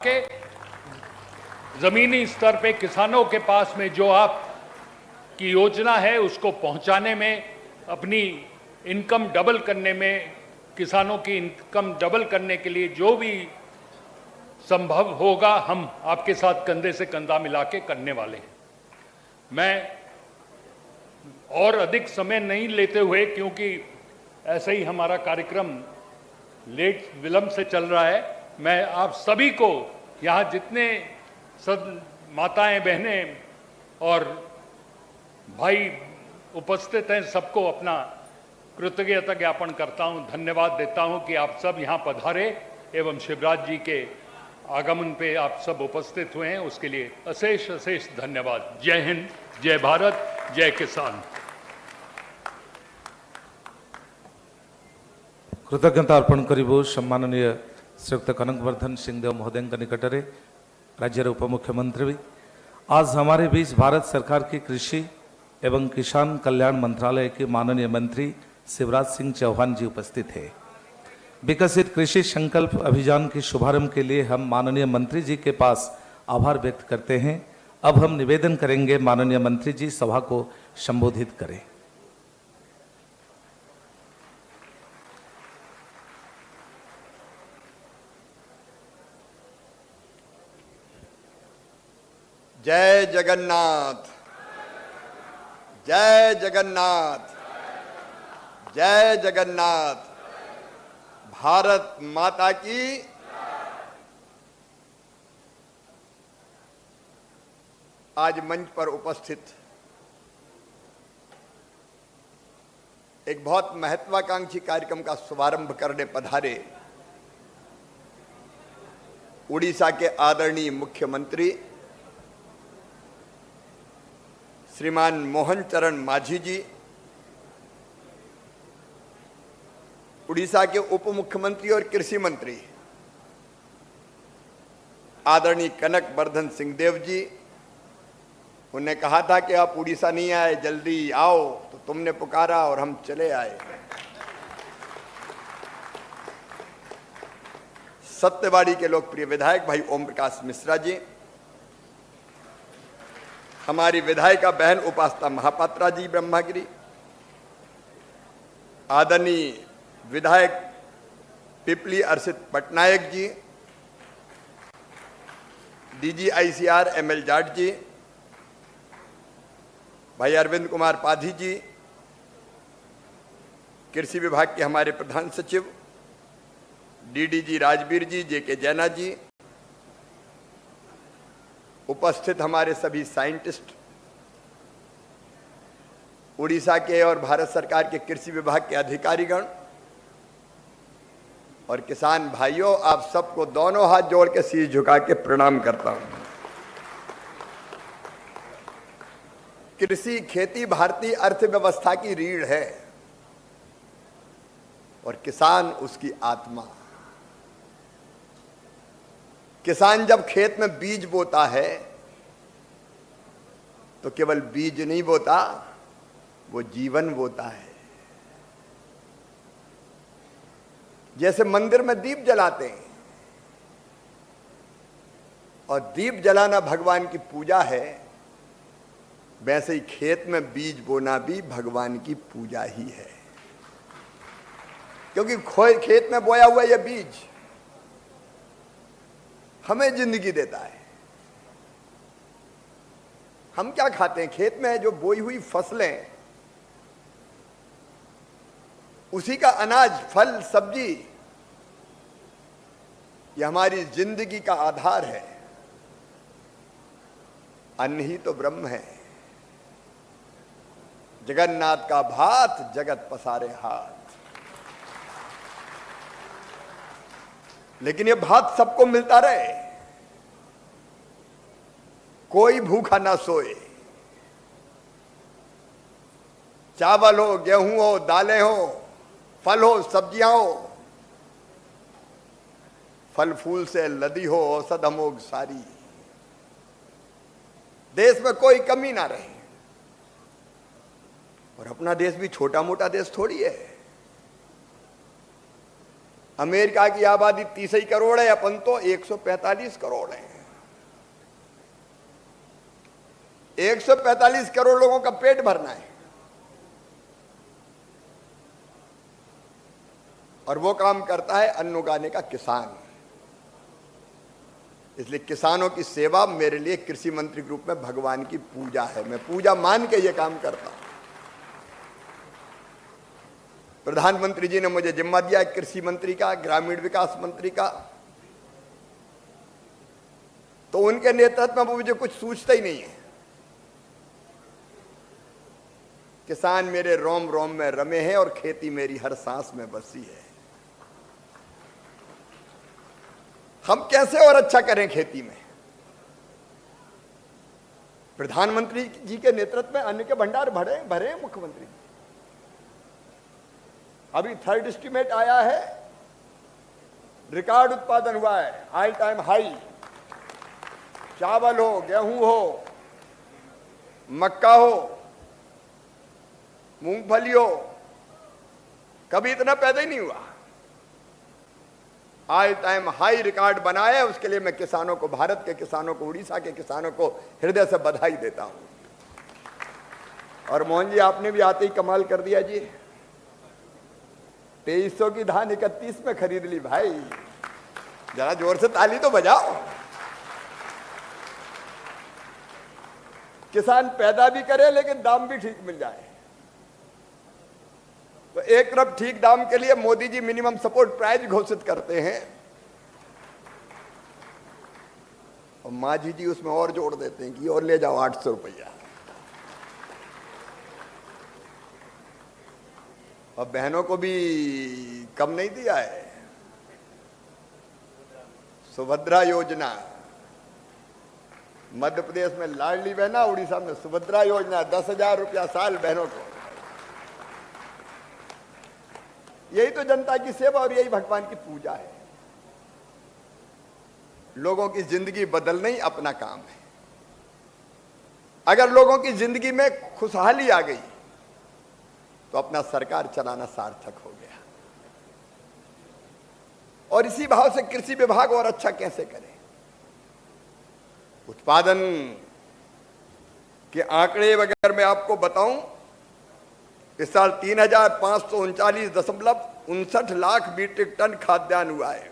के जमीनी स्तर पे किसानों के पास में जो आपकी योजना है उसको पहुंचाने में, अपनी इनकम डबल करने में, किसानों की इनकम डबल करने के लिए जो भी संभव होगा हम आपके साथ कंधे से कंधा मिला के करने वाले हैं। मैं और अधिक समय नहीं लेते हुए, क्योंकि ऐसे ही हमारा कार्यक्रम लेट विलंब से चल रहा है, मैं आप सभी को, यहाँ जितने सब माताएं, बहनें और भाई उपस्थित हैं, सबको अपना कृतज्ञता ज्ञापन करता हूं, धन्यवाद देता हूं कि आप सब यहाँ पधारे एवं शिवराज जी के आगमन पे आप सब उपस्थित हुए हैं, उसके लिए अशेष अशेष धन्यवाद। जय हिंद, जय भारत, जय किसान। कृतज्ञता अर्पण करिबु सम्माननीय श्रीयुक्त कनकवर्धन सिंहदेव महोदय निकटरे राज्य उपमुख्यमंत्री। आज हमारे बीच भारत सरकार की कृषि एवं किसान कल्याण मंत्रालय के माननीय मंत्री शिवराज सिंह चौहान जी उपस्थित है। विकसित कृषि संकल्प अभियान के शुभारंभ के लिए हम माननीय मंत्री जी के पास आभार व्यक्त करते हैं। अब हम निवेदन करेंगे माननीय मंत्री जी सभा को संबोधित करें। जय जगन्नाथ, जय जगन्नाथ, जय जगन्नाथ। भारत माता की। आज मंच पर उपस्थित एक बहुत महत्वाकांक्षी कार्यक्रम का शुभारंभ करने पधारे उड़ीसा के आदरणीय मुख्यमंत्री श्रीमान मोहन चरण मांझी जी, उड़ीसा के उप मुख्यमंत्री और कृषि मंत्री आदरणीय कनकवर्धन सिंहदेव जी। उन्हें कहा था कि आप उड़ीसा नहीं आए, जल्दी आओ, तो तुमने पुकारा और हम चले आए। सत्यवाड़ी के लोकप्रिय विधायक भाई ओम प्रकाश मिश्रा जी, हमारी विधायिका बहन उपासना महापात्रा जी ब्रह्मागिरी, आदरणीय विधायक पिपली अर्षित पटनायक जी, DGICR ML जाट जी, भाई अरविंद कुमार पाधी जी, कृषि विभाग के हमारे प्रधान सचिव DDG राजवीर जी, JK जैना जी, उपस्थित हमारे सभी साइंटिस्ट, उड़ीसा के और भारत सरकार के कृषि विभाग के अधिकारीगण और किसान भाइयों, आप सबको दोनों हाथ जोड़ के शीश झुका के प्रणाम करता हूं। कृषि खेती भारतीय अर्थव्यवस्था की रीढ़ है और किसान उसकी आत्मा। किसान जब खेत में बीज बोता है तो केवल बीज नहीं बोता, वो जीवन बोता है। जैसे मंदिर में दीप जलाते हैं और दीप जलाना भगवान की पूजा है, वैसे ही खेत में बीज बोना भी भगवान की पूजा ही है। क्योंकि खेत में बोया हुआ यह बीज हमें जिंदगी देता है। हम क्या खाते हैं? खेत में जो बोई हुई फसलें, उसी का अनाज, फल, सब्जी, यह हमारी जिंदगी का आधार है। अन्न ही तो ब्रह्म है। जगन्नाथ का भात जगत पसारे हाथ। लेकिन यह भात सबको मिलता रहे, कोई भूखा ना सोए। चावल हो, गेहूं हो, दालें हो, फल हो, सब्जियां हो, फल फूल से लदी हो औषध अमोघ सारी। देश में कोई कमी ना रहे। और अपना देश भी छोटा मोटा देश थोड़ी है। अमेरिका की आबादी 30 ही करोड़ है, अपन तो 145 करोड़ है। 145 करोड़ लोगों का पेट भरना है, और वो काम करता है अन्न उगाने का किसान। इसलिए किसानों की सेवा मेरे लिए कृषि मंत्री के रूप में भगवान की पूजा है। मैं पूजा मान के ये काम करता हूं। प्रधानमंत्री जी ने मुझे जिम्मा दिया कृषि मंत्री का, ग्रामीण विकास मंत्री का, तो उनके नेतृत्व में मुझे कुछ सूझता ही नहीं है। किसान मेरे रोम रोम में रमे हैं और खेती मेरी हर सांस में बसी है। हम कैसे और अच्छा करें खेती में? प्रधानमंत्री जी के नेतृत्व में अन्न के भंडार भरे मुख्यमंत्री। अभी थर्ड एस्टीमेट आया है, रिकॉर्ड उत्पादन हुआ है, ऑल टाइम हाई। चावल हो, गेहूं हो, मक्का हो, मूंगफली हो, कभी इतना पैदा ही नहीं हुआ। ऑल टाइम हाई रिकॉर्ड बनाया है। उसके लिए मैं किसानों को, भारत के किसानों को, उड़ीसा के किसानों को हृदय से बधाई देता हूं। और मोहन जी, आपने भी आते ही कमाल कर दिया जी। 2300 की धान 31 में खरीद ली भाई। जरा जोर से ताली तो बजाओ। किसान पैदा भी करे लेकिन दाम भी ठीक मिल जाए। तो एक तरफ ठीक दाम के लिए Modi ji minimum support price घोषित करते हैं, और माझी जी उसमें और जोड़ देते हैं कि और ले जाओ 800 रुपया। और बहनों को भी कम नहीं दिया है। सुभद्रा योजना, मध्य प्रदेश में लाडली बहना, उड़ीसा में सुभद्रा योजना, 10,000 रुपया साल बहनों को। यही तो जनता की सेवा और यही भगवान की पूजा है। लोगों की जिंदगी बदलना ही अपना काम है। अगर लोगों की जिंदगी में खुशहाली आ गई तो अपना सरकार चलाना सार्थक हो गया। और इसी भाव से कृषि विभाग और अच्छा कैसे करे? उत्पादन के आंकड़े वगैरह मैं आपको बताऊं, इस साल 3,539.59 लाख मीट्रिक टन खाद्यान्न हुआ है।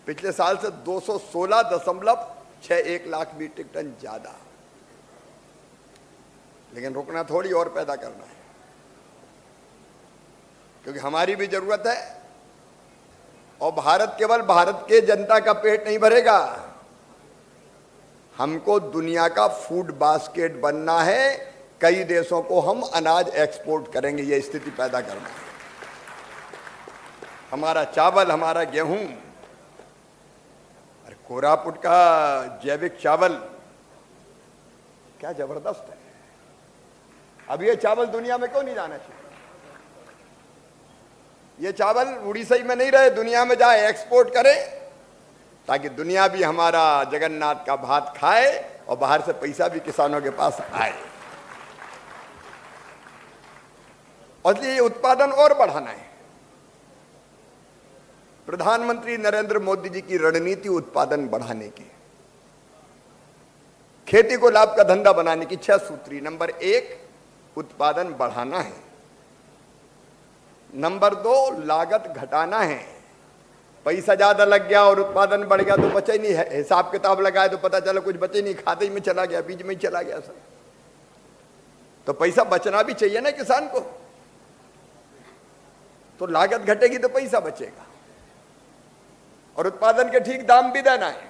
पिछले साल से 216.61 लाख मीट्रिक टन ज्यादा। लेकिन रुकना थोड़ी, और पैदा करना है, क्योंकि हमारी भी जरूरत है। और भारत केवल भारत के जनता का पेट नहीं भरेगा, हमको दुनिया का फूड बास्केट बनना है। कई देशों को हम अनाज एक्सपोर्ट करेंगे, ये स्थिति पैदा करना है। हमारा चावल, हमारा गेहूं, अरे कोरापुट का जैविक चावल क्या जबरदस्त है। अब ये चावल दुनिया में क्यों नहीं जाना चाहिए? ये चावल उड़ीसा में नहीं रहे, दुनिया में जाए, एक्सपोर्ट करें, ताकि दुनिया भी हमारा जगन्नाथ का भात खाए और बाहर से पैसा भी किसानों के पास आए। और ये उत्पादन और बढ़ाना है। प्रधानमंत्री नरेंद्र मोदी जी की रणनीति उत्पादन बढ़ाने की, खेती को लाभ का धंधा बनाने की 6 सूत्री। नंबर 1 उत्पादन बढ़ाना है। नंबर 2 लागत घटाना है। पैसा ज्यादा लग गया और उत्पादन बढ़ गया तो बचे ही नहीं है। हिसाब किताब लगाए तो पता चला कुछ बचे नहीं, खाते में चला गया, बीज में ही चला गया सब। तो पैसा बचना भी चाहिए ना किसान को। तो लागत घटेगी तो पैसा बचेगा, और उत्पादन के ठीक दाम भी देना है।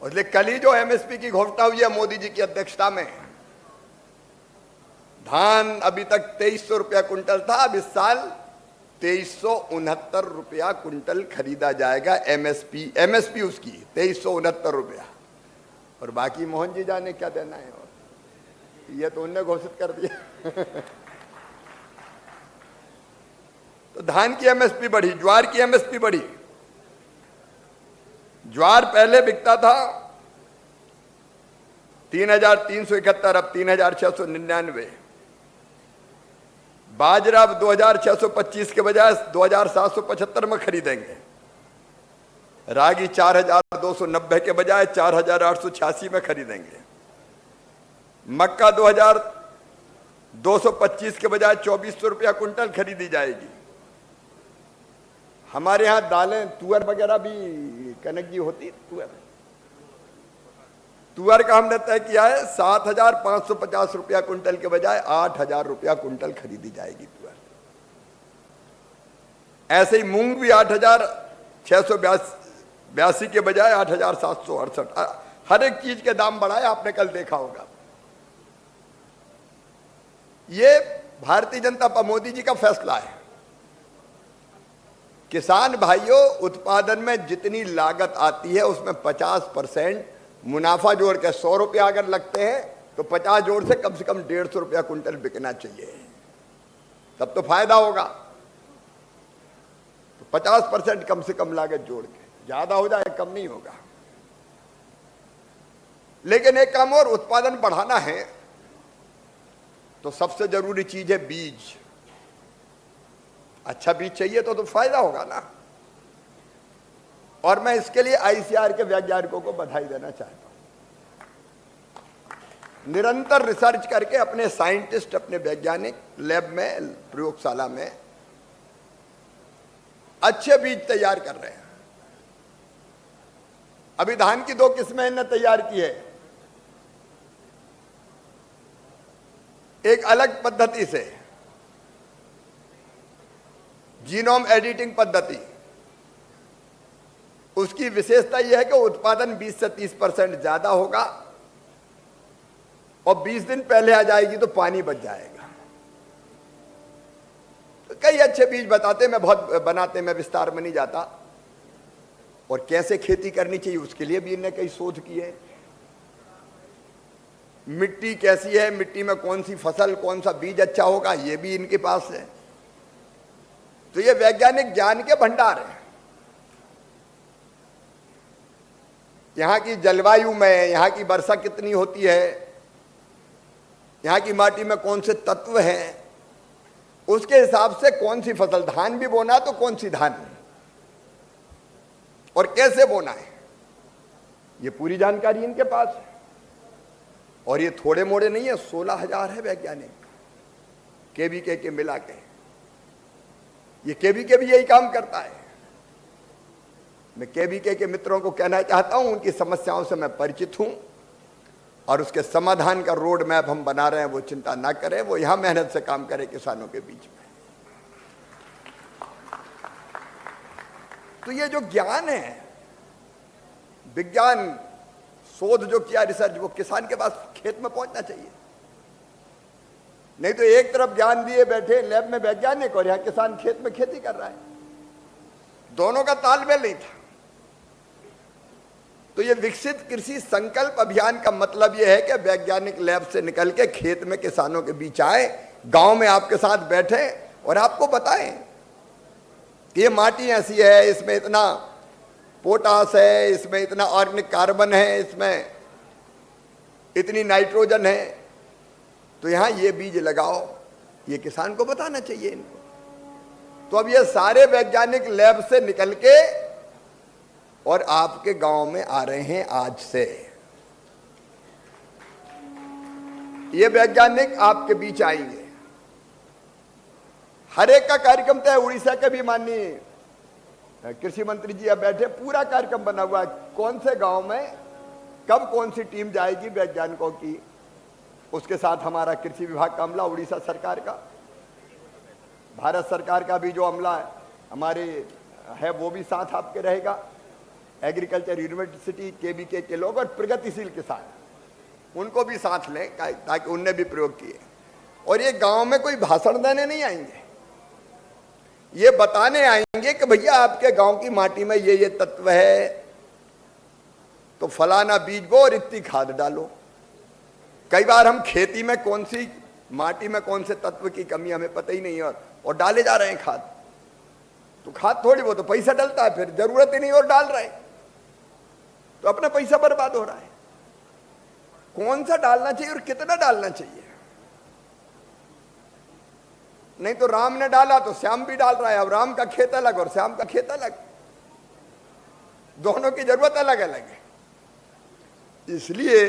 और इसलिए कल ही जो एमएसपी की घोषणा हुई है मोदी जी की अध्यक्षता में, धान अभी तक 2300 रुपया कुंटल था, अब इस साल 2369 रुपया कुंटल खरीदा जाएगा। एमएसपी उसकी 2369 रुपया। और बाकी मोहन जी जाने क्या देना है, और ये तो उनने घोषित कर दिया। तो धान की एमएसपी बढ़ी, ज्वार की एमएसपी बढ़ी। ज्वार पहले बिकता था 3,371, अब 3,699। बाजरा अब 2625 के बजाय 2775 में खरीदेंगे। रागी 4290 के बजाय 4886 में खरीदेंगे। मक्का 2225 के बजाय 2400 रुपया कुंटल खरीदी जाएगी। हमारे यहाँ दालें तुअर वगैरह भी कनक जी होती है। तुअर का हमने तय किया है 7550 रुपया कुंटल के बजाय 8000 रुपया कुंटल खरीदी जाएगी तुअर। ऐसे ही मूंग भी 8682 के बजाय 8768। हर एक चीज के दाम बढ़ाए, आपने कल देखा होगा। ये भारतीय जनता पार्टी मोदी जी का फैसला है। किसान भाइयों, उत्पादन में जितनी लागत आती है उसमें 50% मुनाफा जोड़ के 100 रुपया अगर लगते हैं तो 50 जोड़ से कम 150 रुपया कुंटल बिकना चाहिए, तब तो फायदा होगा। तो 50% कम से कम लागत जोड़ के, ज्यादा हो जाए कम नहीं होगा। लेकिन एक काम और, उत्पादन बढ़ाना है तो सबसे जरूरी चीज है बीज। अच्छा बीज चाहिए तो फायदा होगा ना। और मैं इसके लिए आईसीआर के वैज्ञानिकों को बधाई देना चाहता हूं। निरंतर रिसर्च करके अपने साइंटिस्ट, अपने वैज्ञानिक लैब में, प्रयोगशाला में अच्छे बीज तैयार कर रहे हैं। अभी धान की 2 किस्में इन्होंने तैयार की है। एक अलग पद्धति से, जीनोम एडिटिंग पद्धति। उसकी विशेषता यह है कि उत्पादन 20 से 30% ज्यादा होगा और 20 दिन पहले आ जाएगी तो पानी बच जाएगा। तो कई अच्छे बीज बताते, मैं बहुत बनाते, मैं विस्तार में नहीं जाता। और कैसे खेती करनी चाहिए उसके लिए भी इन्होंने कई शोध किए। मिट्टी कैसी है, मिट्टी में कौन सी फसल, कौन सा बीज अच्छा होगा, यह भी इनके पास है। तो ये वैज्ञानिक ज्ञान के भंडार है। यहां की जलवायु में, यहां की वर्षा कितनी होती है, यहां की माटी में कौन से तत्व हैं, उसके हिसाब से कौन सी फसल, धान भी बोना तो कौन सी धान और कैसे बोना है, ये पूरी जानकारी इनके पास है। और ये थोड़े मोड़े नहीं है, 16,000 है वैज्ञानिक केवीके के मिला के। ये केवीके भी यही काम करता है। मैं केवीके के मित्रों को कहना चाहता हूं, उनकी समस्याओं से मैं परिचित हूं और उसके समाधान का रोड मैप हम बना रहे हैं। वो चिंता ना करें, वो यहां मेहनत से काम करें किसानों के बीच में। तो ये जो ज्ञान है, विज्ञान, शोध जो किया, रिसर्च, वो किसान के पास खेत में पहुंचना चाहिए। नहीं तो एक तरफ ज्ञान दिए बैठे लैब में वैज्ञानिक और यहां किसान खेत में खेती कर रहा है, दोनों का तालमेल नहीं था। तो ये विकसित कृषि संकल्प अभियान का मतलब यह है कि वैज्ञानिक लैब से निकल के खेत में किसानों के बीच आए, गांव में आपके साथ बैठे और आपको बताएं कि ये माटी ऐसी है, इसमें इतना पोटास है, इसमें इतना ऑर्गेनिक कार्बन है, इसमें इतनी नाइट्रोजन है, तो यहां ये बीज लगाओ। ये किसान को बताना चाहिए इनको। तो अब ये सारे वैज्ञानिक लैब से निकल के और आपके गांव में आ रहे हैं आज से। ये वैज्ञानिक आपके बीच आएंगे। हर एक का कार्यक्रम तय, उड़ीसा के भी माननीय कृषि मंत्री जी अब बैठे, पूरा कार्यक्रम बना हुआ है। कौन से गांव में कब कौन सी टीम जाएगी वैज्ञानिकों की, उसके साथ हमारा कृषि विभाग का अमला, उड़ीसा सरकार का, भारत सरकार का भी जो अमला है हमारे है वो भी साथ आपके रहेगा, एग्रीकल्चर यूनिवर्सिटी केवीके के लोग और प्रगतिशील किसान, उनको भी साथ लें ताकि उनने भी प्रयोग किए। और ये गांव में कोई भाषण देने नहीं आएंगे, ये बताने आएंगे कि भैया आपके गांव की माटी में ये तत्व है, तो फलाना बीज बो और इतनी खाद डालो। कई बार हम खेती में कौन सी माटी में कौन से तत्व की कमी हमें पता ही नहीं है और डाले जा रहे हैं खाद। तो खाद थोड़ी, वो तो पैसा डलता है, फिर जरूरत ही नहीं और डाल रहे हैं, तो अपना पैसा बर्बाद हो रहा है। कौन सा डालना चाहिए और कितना डालना चाहिए, नहीं तो राम ने डाला तो श्याम भी डाल रहा है। अब राम का खेत अलग और श्याम का खेत अलग, दोनों की जरूरत अलग अलग है। इसलिए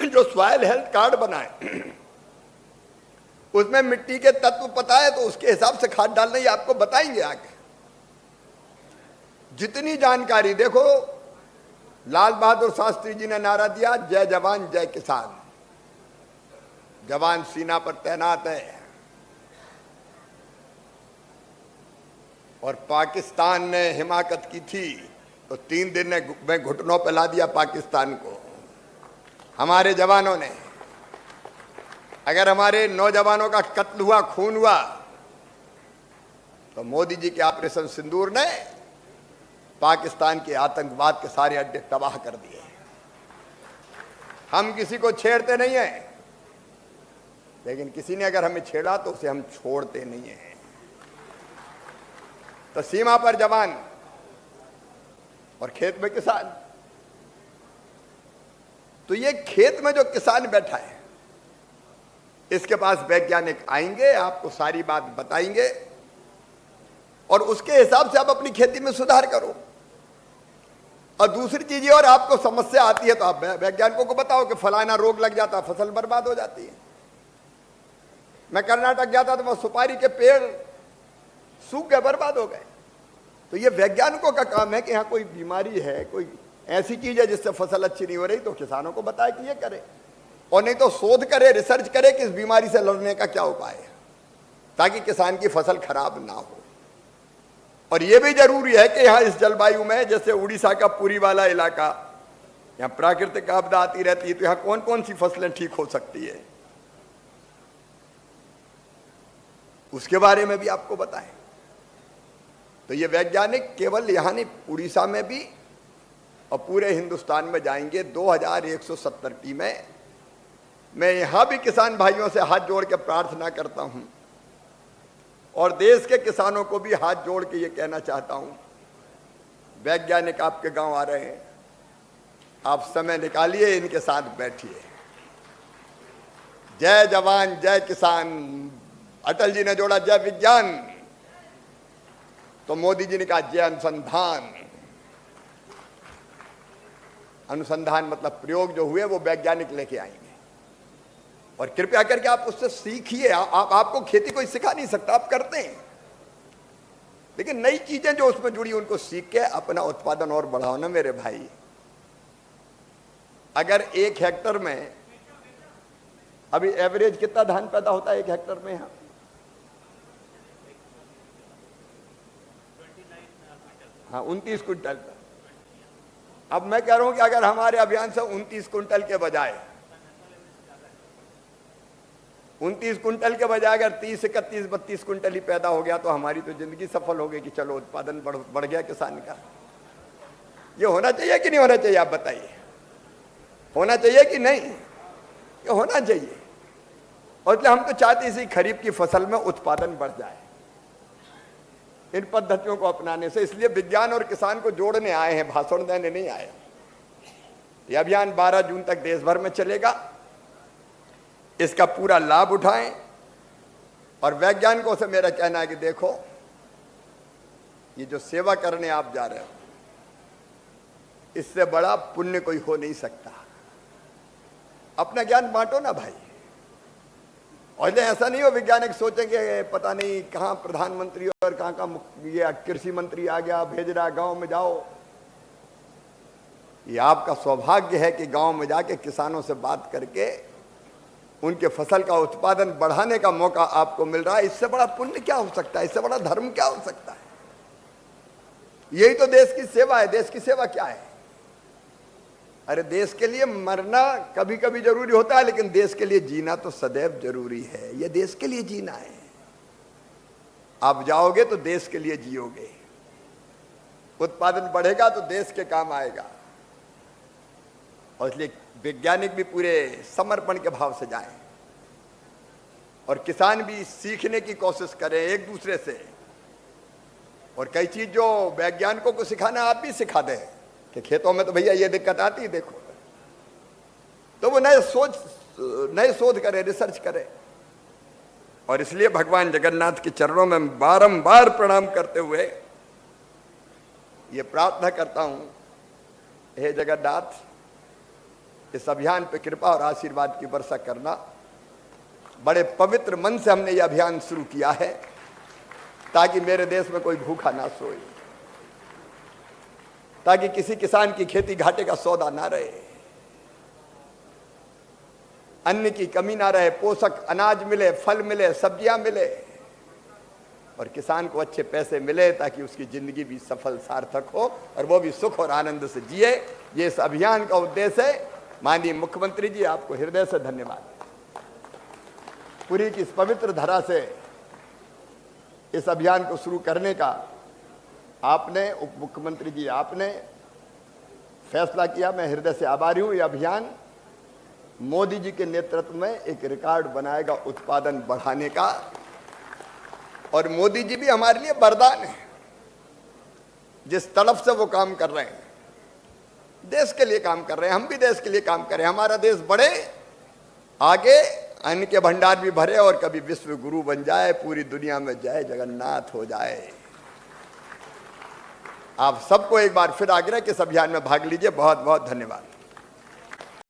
जो सॉइल हेल्थ कार्ड बनाए उसमें मिट्टी के तत्व पता है तो उसके हिसाब से खाद डालना ही आपको बताएंगे आगे। जितनी जानकारी देखो, लाल बहादुर शास्त्री जी ने नारा दिया, जय जवान जय किसान। जवान सीना पर तैनात है और पाकिस्तान ने हिमाकत की थी तो 3 दिन में घुटनों पे ला दिया पाकिस्तान को हमारे जवानों ने। अगर हमारे नौजवानों का कत्ल हुआ, खून हुआ, तो मोदी जी के ऑपरेशन सिंदूर ने पाकिस्तान के आतंकवाद के सारे अड्डे तबाह कर दिए। हम किसी को छेड़ते नहीं हैं, लेकिन किसी ने अगर हमें छेड़ा तो उसे हम छोड़ते नहीं हैं। तो सीमा पर जवान और खेत में किसान। तो ये खेत में जो किसान बैठा है, इसके पास वैज्ञानिक आएंगे, आपको सारी बात बताएंगे और उसके हिसाब से आप अपनी खेती में सुधार करो। और दूसरी चीज ये, और आपको समस्या आती है तो आप वैज्ञानिकों को बताओ कि फलाना रोग लग जाता, फसल बर्बाद हो जाती है। मैं कर्नाटक गया था तो वह सुपारी के पेड़ सूख गए, बर्बाद हो गए। तो ये वैज्ञानिकों का काम है कि यहाँ कोई बीमारी है, कोई ऐसी चीज है जिससे फसल अच्छी नहीं हो रही, तो किसानों को बताए कि ये करे, और नहीं तो शोध करे, रिसर्च करे कि इस बीमारी से लड़ने का क्या उपाय है, ताकि किसान की फसल खराब ना हो। और यह भी जरूरी है कि यहाँ इस जलवायु में, जैसे उड़ीसा का पुरी वाला इलाका, यहाँ प्राकृतिक आपदा आती रहती है, तो यहाँ कौन कौन सी फसलें ठीक हो सकती है, उसके बारे में भी आपको बताएं। तो ये वैज्ञानिक केवल यहाँ नहीं, उड़ीसा में भी और पूरे हिंदुस्तान में जाएंगे। 2170 टीमें। मैं यहां भी किसान भाइयों से हाथ जोड़ के प्रार्थना करता हूं और देश के किसानों को भी हाथ जोड़ के ये कहना चाहता हूं, वैज्ञानिक आपके गांव आ रहे हैं, आप समय निकालिए, इनके साथ बैठिए। जय जवान जय किसान। अटल जी ने जोड़ा जय विज्ञान, तो मोदी जी ने कहा जय अनुसंधान। अनुसंधान मतलब प्रयोग जो हुए वो वैज्ञानिक लेके आएंगे, और कृपया करके आप उससे सीखिए। आपको खेती कोई सिखा नहीं सकता, आप करते हैं, लेकिन नई चीजें जो उसमें जुड़ी उनको सीख के अपना उत्पादन और बढ़ाओ ना मेरे भाई। अगर 1 हेक्टर में अभी एवरेज कितना धान पैदा होता है 1 हेक्टर में? यहाँ हाँ 29 क्विंटल। अब मैं कह रहा हूं कि अगर हमारे अभियान से 29 क्विंटल के बजाय 29 क्विंटल के बजाय अगर 30, 31, 32 क्विंटल ही पैदा हो गया तो हमारी तो जिंदगी सफल हो गई कि चलो उत्पादन बढ़ गया किसान का। ये होना चाहिए कि नहीं होना चाहिए? आप बताइए, होना चाहिए कि नहीं? ये होना चाहिए। और इसलिए हम तो चाहते इसी खरीफ की फसल में उत्पादन बढ़ जाए इन पद्धतियों को अपनाने से। इसलिए विज्ञान और किसान को जोड़ने आए हैं, भाषण देने नहीं आए। यह अभियान 12 जून तक देश भर में चलेगा। इसका पूरा लाभ उठाएं। और वैज्ञानिकों से मेरा कहना है कि देखो, ये जो सेवा करने आप जा रहे हो, इससे बड़ा पुण्य कोई हो नहीं सकता। अपना ज्ञान बांटो ना भाई। और ऐसा नहीं हो वैज्ञानिक सोचेंगे पता नहीं कहाँ प्रधानमंत्री और कहाँ ये कृषि मंत्री आ गया, भेज रहा गांव में जाओ। ये आपका सौभाग्य है कि गांव में जाके किसानों से बात करके उनके फसल का उत्पादन बढ़ाने का मौका आपको मिल रहा है। इससे बड़ा पुण्य क्या हो सकता है? इससे बड़ा धर्म क्या हो सकता है? यही तो देश की सेवा है। देश की सेवा क्या है? अरे देश के लिए मरना कभी कभी जरूरी होता है, लेकिन देश के लिए जीना तो सदैव जरूरी है। यह देश के लिए जीना है। आप जाओगे तो देश के लिए जियोगे, उत्पादन बढ़ेगा तो देश के काम आएगा। और इसलिए वैज्ञानिक भी पूरे समर्पण के भाव से जाएं और किसान भी सीखने की कोशिश करें एक दूसरे से। और कई चीज जो वैज्ञानिकों को सिखाना आप भी सिखा दें कि खेतों में तो भैया ये दिक्कत आती है, देखो, तो वो नए शोध करे, रिसर्च करे। और इसलिए भगवान जगन्नाथ के चरणों में बारंबार प्रणाम करते हुए ये प्रार्थना करता हूं, हे जगन्नाथ, इस अभियान पे कृपा और आशीर्वाद की वर्षा करना। बड़े पवित्र मन से हमने ये अभियान शुरू किया है ताकि मेरे देश में कोई भूखा ना सोए, ताकि किसी किसान की खेती घाटे का सौदा ना रहे, अन्न की कमी ना रहे, पोषक अनाज मिले, फल मिले, सब्जियां मिले और किसान को अच्छे पैसे मिले ताकि उसकी जिंदगी भी सफल सार्थक हो और वो भी सुख और आनंद से जिए। ये इस अभियान का उद्देश्य है। माननीय मुख्यमंत्री जी, आपको हृदय से धन्यवाद। पुरी की इस पवित्र धरा से इस अभियान को शुरू करने का आपने, उप मुख्यमंत्री जी आपने फैसला किया। मैं हृदय से आभारी हूं। यह अभियान मोदी जी के नेतृत्व में एक रिकॉर्ड बनाएगा उत्पादन बढ़ाने का, और मोदी जी भी हमारे लिए वरदान है। जिस तड़फ से वो काम कर रहे हैं, देश के लिए काम कर रहे हैं, हम भी देश के लिए काम करें, हमारा देश बढ़े, आगे अन्न के भंडार भी भरे और कभी विश्व गुरु बन जाए, पूरी दुनिया में जय जगन्नाथ हो जाए। आप सबको एक बार फिर आग्रह कि इस अभियान में भाग लीजिए। बहुत बहुत धन्यवाद।